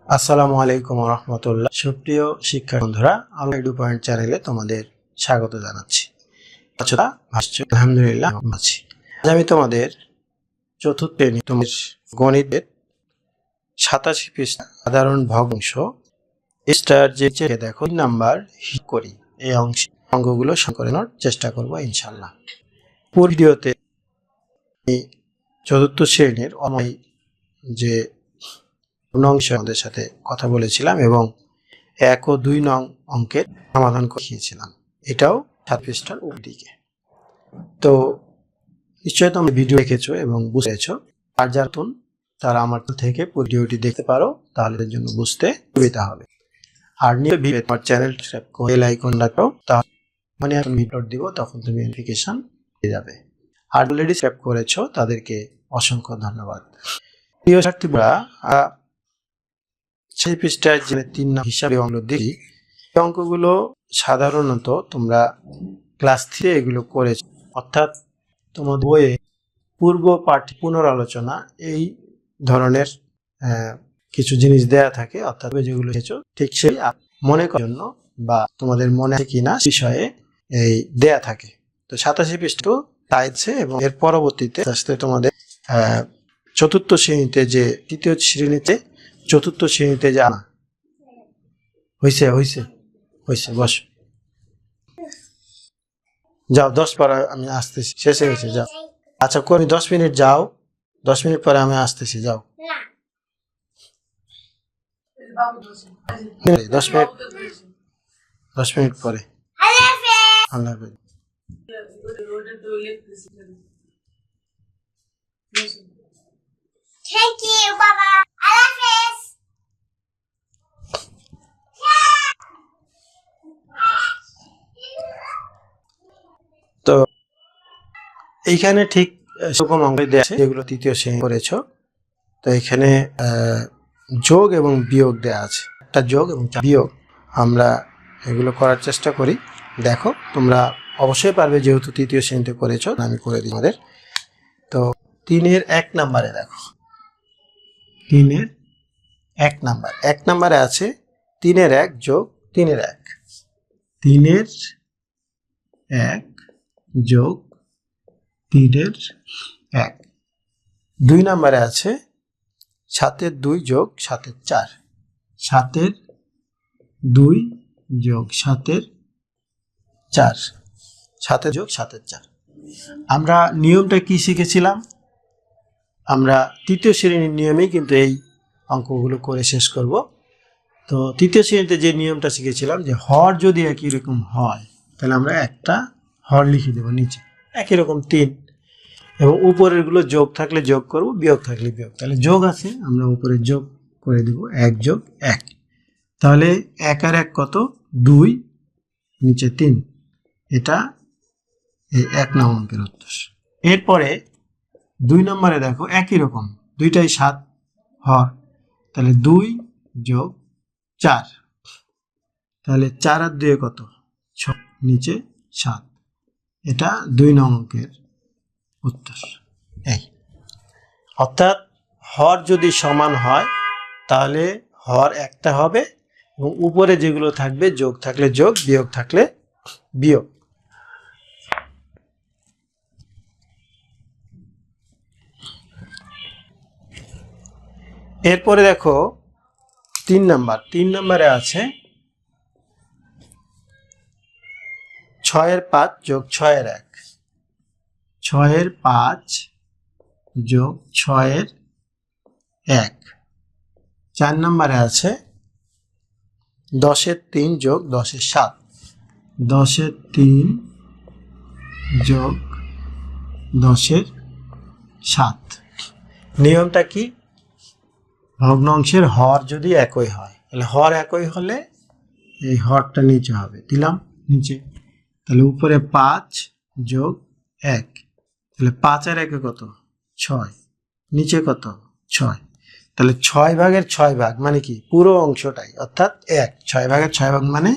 আসসালামু আলাইকুম ওয়া রাহমাতুল্লাহ। সুপ্রিয় শিক্ষার্থী বন্ধুরা, আল্লাহ এডু পয়েন্ট চ্যানেলে তোমাদের স্বাগত জানাচ্ছি। আলহামদুলিল্লাহ আছি। আজ আমি তোমাদের চতুর্থ শ্রেণী তোমাদের গণিতের 87 পৃষ্ঠা সাধারণ ভগ্নাংশ স্টার যে দেখো নাম্বার করি এই অঙ্কগুলো করানোর চেষ্টা করব ইনশাআল্লাহ। পুরো ভিডিওতে চতুর্থ শ্রেণীর যে অংশ আমাদের সাথে কথা বলেছিলাম এবং 1 ও 2 নং অঙ্কের সমাধান করিয়েছিলাম। এটাও 7 পৃষ্ঠার উপদিকে। তো নিশ্চয়ই তোমরা ভিডিও দেখেছো এবং বুঝেছো। আর যারা নতুন তারা আমার থেকে ভিডিওটি দেখতে পারো, তাহলে এর জন্য বুঝতে সুবিধা হবে। আর নিয়ে ভিডিও আমার চ্যানেল সাবস্ক্রাইব করে বেল আইকন দাও, তাহলে মানে আমি ভিডিও দিব তখন তুমি নোটিফিকেশন পেয়ে যাবে। আর অলরেডি সাবস্ক্রাইব করেছো তাদেরকে অসংখ্য ধন্যবাদ। প্রিয় শিক্ষার্থীরা, সেই পৃষ্ঠায় যে 3 নং হিসাবে অঙ্ক দেখি, এই অঙ্কগুলো সাধারণত তোমরা ক্লাস 3 এগুলো করেছো, অর্থাৎ তোমাদের বইয়ে পূর্ব পাঠ্য পুনরালোচনা এই ধরনের কিছু জিনিস দেয়া থাকে, অর্থাৎ যেগুলো শিখেছো ঠিক সেই মনে করার জন্য বা তোমাদের মনে আছে কিনা বিষয়ে এই দেয়া থাকে। তো 87 পৃষ্ঠা চাইছে এবং এর পরবর্তীতে আস্তে তোমাদের চতুর্থ শ্রেণীতে যে তৃতীয় শ্রেণীতে চতুর্থ শ্রেণীতে জানা হয়েছে বস যাও 10 পরে আমি আসতেছি, শেষ হয়ে গেছে যাও। আচ্ছা করি 10 মিনিট যাও, 10 মিনিট পরে আমি আসতেছি, যাও 10 মিনিট পরে। আল্লাহ হাফেজ। Thank you, Baba. I love this. তো এইখানে ঠিক সেরকম অঙ্ক দেয়া আছে যেগুলো তৃতীয় শ্রেণী করেছো। তো এখানে যোগ এবং বিয়োগ দেয়া আছে, একটা যোগ এবং বিয়োগ। আমরা এগুলো করার চেষ্টা করি, দেখো তোমরা অবশ্যই পারবে যেহেতু তৃতীয় শ্রেণীতে করেছো। আমি করে দিই আমাদের। তো 3-এর 1 নম্বরে দেখো, 3-এর 1 নাম্বার, 1 নম্বরে আছে 3-এর 1 যোগ 3-এর 1, 3-এর 1 যোগ 3-এর 1। 2 নম্বরে আছে 7-এর 2 যোগ 7-এর 4, 7-এর 2 যোগ 7-এর 4, 7-এর যোগ 7-এর 4। আমরা নিয়মটা কি শিখেছিলাম? আমরা তৃতীয় শ্রেণীর নিয়মেই কিন্তু এই অঙ্কগুলো করে শেষ করব। তো তৃতীয় শ্রেণীতে যে নিয়মটা শিখেছিলাম যে হর যদি একই রকম হয় তাহলে আমরা একটা হর লিখে দেবো নিচে, একই রকম 3, এবং উপরেরগুলো যোগ থাকলে যোগ করব, বিয়োগ থাকলে বিয়োগ। তাহলে যোগ আছে, আমরা উপরে যোগ করে দেব 1 যোগ 1। তাহলে 1 আর 1 কত? 2, নিচে 3। এটা এই 1 নং অঙ্কের উত্তর। এরপরে 2 নম্বরে দেখো একই রকম, দুইটাই 7 হর, তাহলে 2 যোগ 4, তাহলে 4 আর 2 কত? 6, নিচে 7। এটা 2 নং অঙ্কের উত্তর। এই অর্থাৎ হর যদি সমান হয় তাহলে হর একটা হবে এবং উপরে যেগুলো থাকবে যোগ থাকলে যোগ, বিয়োগ থাকলে বিয়োগ। এরপরে দেখো 3 নাম্বার, 3 নম্বরে আছে 6-এর 5 যোগ 6-এর 1, 6-এর 5 যোগ 6-এর 1। 4 নম্বরে আছে 10-এর 3 যোগ 10-এর 7, 10-এর 3 যোগ 10-এর 7। নিয়মটা কি? ভগ্নাংশের হর যদি একই হয়, তাহলে হর একই হলে এই হরটা নিচে হবে, দিলাম নিচে। তাহলে উপরে 5 যোগ 1, তাহলে 5 আর 1 কত? 6, নিচে কত? 6। তাহলে 6 ভাগের 6 ভাগ মানে কি? পুরো অংশটাই, অর্থাৎ 1। 6 ভাগের 6 ভাগ মানে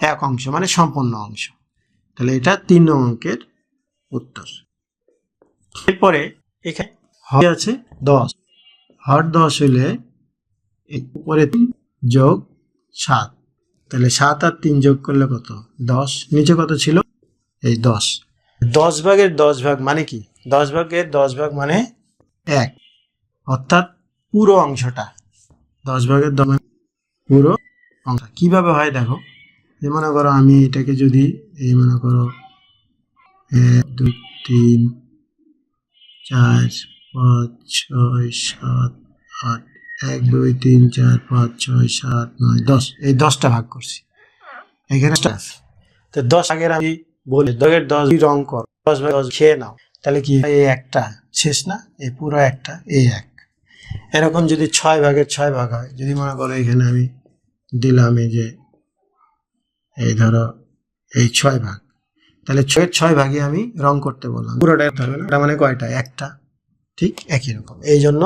1 অংশ, মানে সম্পূর্ণ অংশ। তাহলে এটা 3 নং অঙ্কের উত্তর। এরপরে এখানে হর আছে 10, হর 10 হলে এই উপরে 3 যোগ 7, তাহলে 7 আর 3 যোগ করলে কত? 10। নিচে কত ছিল? এই 10। 10 ভাগের 10 ভাগ মানে কি? 10 ভাগের 10 ভাগ মানে 1, অর্থাৎ পুরো অংশটা। 10 ভাগের 10 মানে পুরো অংশ। কিভাবে হয় দেখো, যে মনে করো আমি এটাকে যদি এই মনে করো 1 2 3 4 5 6 7 8, 1 2 3 4 5 6 7 9 10, এই 10টা ভাগ করছি এখানে আছে। তো 10 আগের আমি বলি 10 রং কর, 10 ভাগ 10 খেয়ে নাও, তাহলে কি এই একটা শেষ না? এই পুরো একটা এই এক। এরকম যদি 6 ভাগের 6 ভাগ হয়, যদি মনে করো এখানে আমি দিলাম এই যে এই ধরো এই 6 ভাগ, তাহলে 6 ভাগে আমি রং করতে বললাম, পুরোটা হবে না, মানে কয়টা? একটা। ঠিক একই রকম, এই জন্য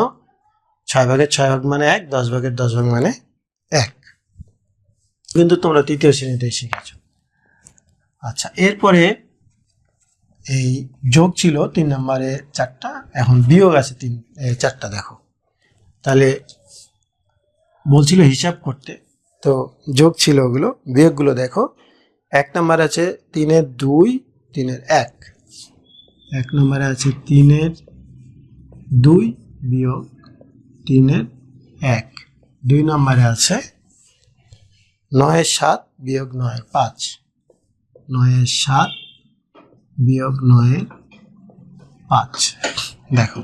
6 ভাগের 6 ভাগ মানে 1, 10 ভাগের 10 ভাগ মানে 1। কিন্তু তোমরা তৃতীয় শ্রেণীতেই শিখেছ। আচ্ছা, এরপরে এই যোগ ছিল 3 নম্বরে 4টা, এখন বিয়োগ আছে 4টা। দেখো তাহলে বলছিল হিসাব করতে, তো যোগ ছিল ওগুলো, বিয়োগগুলো দেখো। 1 নম্বরে আছে 3-এর 2, 3-এর 1। 1 নম্বরে আছে 3-এর 2 বিয়োগ 3-এর 1। 2 নম্বরে আছে 9-এর 7 বিয়োগ 9-এর 5। 9-এর 7 বিয়োগ 9-এর 5। দেখো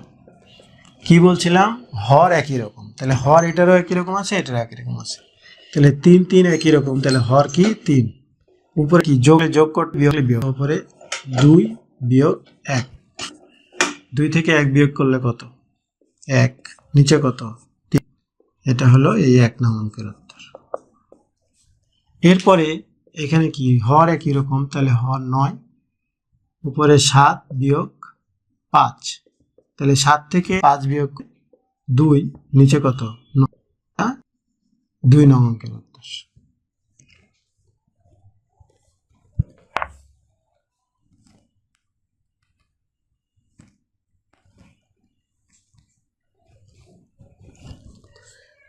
কি বলছিলাম, হর একই রকম, তাহলে হর এটারও একই রকম আছে, এটারও একই রকম আছে, তাহলে 3 3 একই রকম, তাহলে হর কি 3। উপরে কি যোগ করতে বিয়োগ, উপরে 2 বিয়োগ 1, 2 থেকে 1 বিয়োগ করলে কত? 1। নিচে কত? 3। এটা হলো এই 1 নং অঙ্কের উত্তর। এরপরে এখানে কি হর একই রকম, তাহলে হর 9, উপরে 7 বিয়োগ 5, তাহলে 7 থেকে 5 বিয়োগ 2, নিচে কত? 2 নং অঙ্কের উত্তর।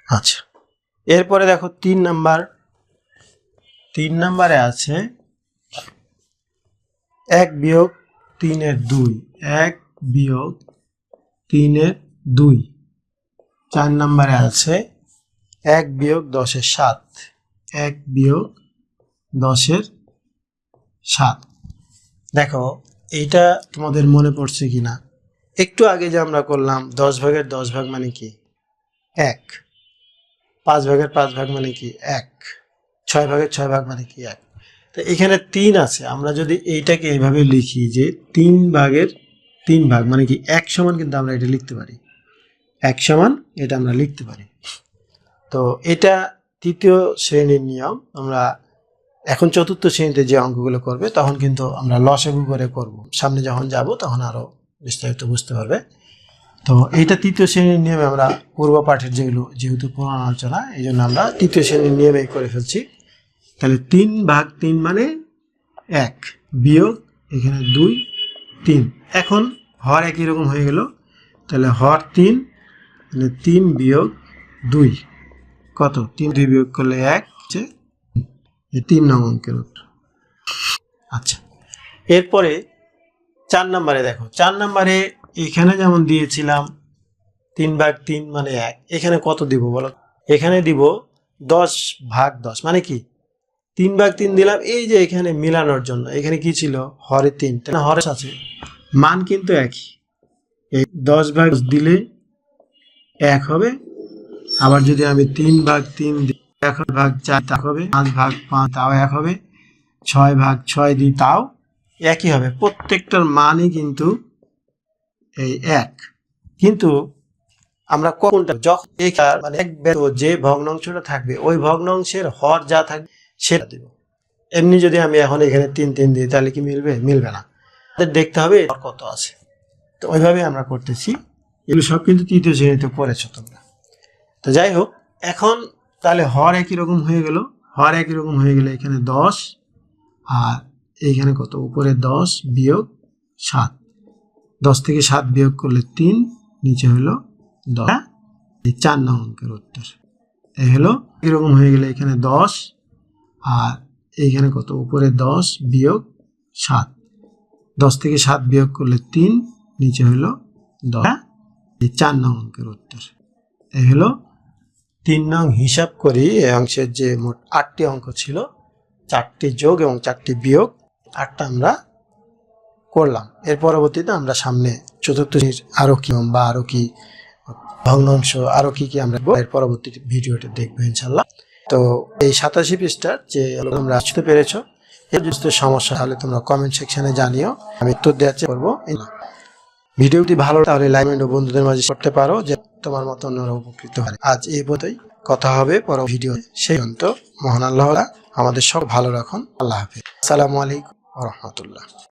আচ্ছা, এরপরে দেখো 3 নম্বরে আছে 1 বিয়োগ 3-এর 2, 1 বিয়োগ 3-এর 2। 4 নম্বরে আছে 1 বিয়োগ 10-এর 7, 1 বিয়োগ 10-এর 7। দেখো এইটা তোমাদের মনে পড়ছে কিনা, একটু আগে যে আমরা করলাম 10 ভাগের 10 ভাগ মানে কি 1, 5 ভাগের 5 ভাগ মানে কি 1, 6 ভাগের 6 ভাগ মানে কি 1। তো এখানে 3 আছে, আমরা যদি এইটাকে এইভাবে লিখি যে 3 ভাগের 3 ভাগ মানে কি 1 সমান, কিন্তু আমরা এটা লিখতে পারি 1 সমান, এটা আমরা লিখতে পারি। তো এটা তৃতীয় শ্রেণীর নিয়ম। আমরা এখন চতুর্থ শ্রেণীতে যে অঙ্কগুলো করবে তখন কিন্তু আমরা লসাগু করে করব, সামনে যখন যাব তখন আরো বিস্তারিত বুঝতে পারবে। তো এইটা তৃতীয় শ্রেণীর নিয়মে আমরা পূর্ব পাঠের যেগুলো যেহেতু পুরানো আলোচনা, এই জন্য আমরা তৃতীয় শ্রেণীর নিয়মেই করে ফেলছি। তাহলে 3 ভাগ 3 মানে 1 বিয়োগ এখানে 2 3। এখন হর একই রকম হয়ে গেল, তাহলে হর 3, মানে 3 বিয়োগ 2 কত? 3 2 বিয়োগ করলে 1, এই 3 নং অঙ্কের উত্তর। আচ্ছা, এরপরে 4 নম্বরে দেখো, 4 নম্বরে এখানে যেমন দিয়েছিলাম 3 ভাগ 3 মানে 1, এখানে কত দিব বলো? এখানে দিব 10 ভাগ 10 মানে কি 3 ভাগ 3 দিলাম, এই যে এখানে মিলানোর জন্য। এখানে কি ছিল? হরে 3, তাহলে হরে আছে, মান কিন্তু একই। এই 10 ভাগ দিলে 1 হবে, আবার যদি আমি 3 ভাগ 3 দিই 1 ভাগ 4 তা হবে, 5 ভাগ 5 তাও 1 হবে, 6 ভাগ 6 দিই তাও একই হবে। প্রত্যেকটার মানই কিন্তু এই 1। কিন্তু আমরা কোনটা যখন মানে যে ভগ্নাংশটা থাকবে ওই ভগ্নাংশের হর যা থাকবে সেটা দিব। এমনি যদি আমি এখন এখানে 3 3 দিই তাহলে কি মিলবে? মিলবে না, দেখতে হবে কত আছে। তো ওইভাবে আমরা করতেছি। এগুলো সব কিন্তু তৃতীয় শ্রেণীতে পড়েছো তোমরা। তো যাই হোক, এখন তাহলে হর একই রকম হয়ে গেল। হর একই রকম হয়ে গেলে এখানে 10 আর এইখানে কত? উপরে 10 বিয়োগ 7, 10 থেকে 7 বিয়োগ করলে 3, নিচে হলো 10। এই 4 নং অঙ্কের উত্তর। এই হলো এরকম হয়ে গেলে এখানে 10 আর এইখানে কত উপরে 10 বিয়োগ 7, 10 থেকে 7 বিয়োগ করলে 3, নিচে হলো 10। এই 4 নং অঙ্কের উত্তর। এই হলো 3 নং। হিসাব করি এই অংশের যে মোট 8টি অঙ্ক ছিল, 4টি যোগ এবং 4টি বিয়োগ, 8টা আমরা করলাম। এর পরবর্তীতে আমরা সামনে চতুর্থ শ্রেণীর আরো কি বা আরো কি ভগ্নাংশ আরো কি কি আমরা এর পরবর্তী ভিডিওতে দেখবো ইনশাল্লাহ। তো এই 87 পৃষ্ঠার যে তোমরা বুঝতে পেরেছো, এর যদি সমস্যা তাহলে তোমরা কমেন্ট সেকশনে জানিও, আমি উত্তর দেওয়ার চেষ্টা করবো। ভিডিওটি ভালো তাহলে লাইক ও বন্ধুদের মাঝে করতে পারো, যে তোমার মতো অন্যরা উপকৃত হয়। আজ এই পর্যন্তই, কথা হবে পরবর্তী ভিডিও। সেই পর্যন্ত মহান আল্লাহ আমাদের সব ভালো রাখুন। আল্লাহ হাফেজ। আসসালামু আলাইকুম ওয়া রাহমাতুল্লাহ।